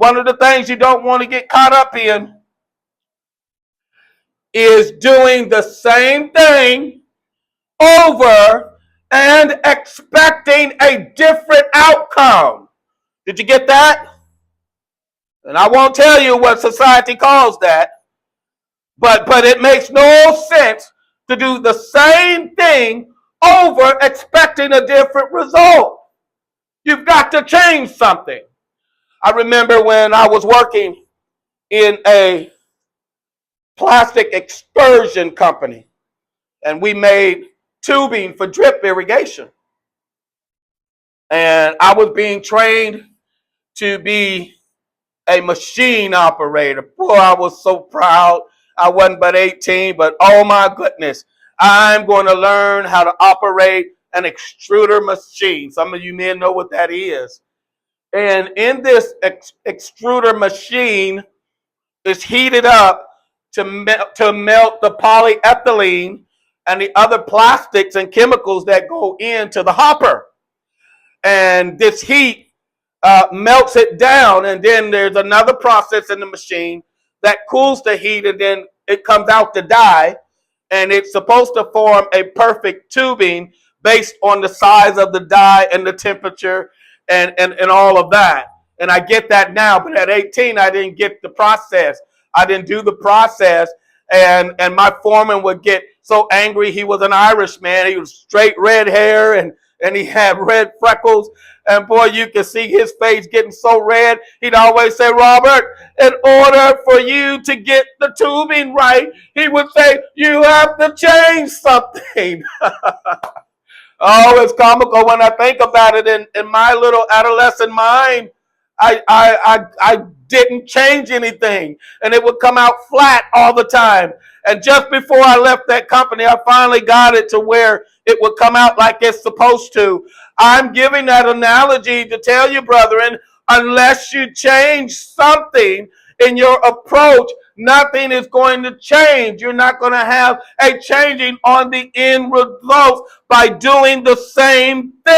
one of the things you don't want to get caught up in is doing the same thing over and expecting a different outcome. Did you get that? And I won't tell you what society calls that, but it makes no sense to do the same thing over expecting a different result. You've got to change something. I remember when I was working in a plastic extrusion company, and we made tubing for drip irrigation. And I was being trained to be a machine operator. Boy, I was so proud. I wasn't but 18, but oh my goodness, I'm going to learn how to operate an extruder machine. Some of you men know what that is. And in this extruder machine, it's heated up to melt the polyethylene and the other plastics and chemicals that go into the hopper. And this heat melts it down, and then there's another process in the machine that cools the heat, and then it comes out the die, and it's supposed to form a perfect tubing based on the size of the die and the temperature and all of that. And I get that now, but at 18, I didn't get the process. I didn't do the process, and my foreman would get so angry. He was an Irishman. He was straight red hair, and he had red freckles. And boy, you could see his face getting so red. He'd always say, Robert, in order for you to get the tubing right, he would say, you have to change something. Oh, it's comical when I think about it. In my little adolescent mind, I didn't change anything, and it would come out flat all the time. And just before I left that company, I finally got it to where it would come out like it's supposed to. I'm giving that analogy to tell you, brethren, unless you change something in your approach, nothing is going to change. You're not going to have a changing on the end results by doing the same thing.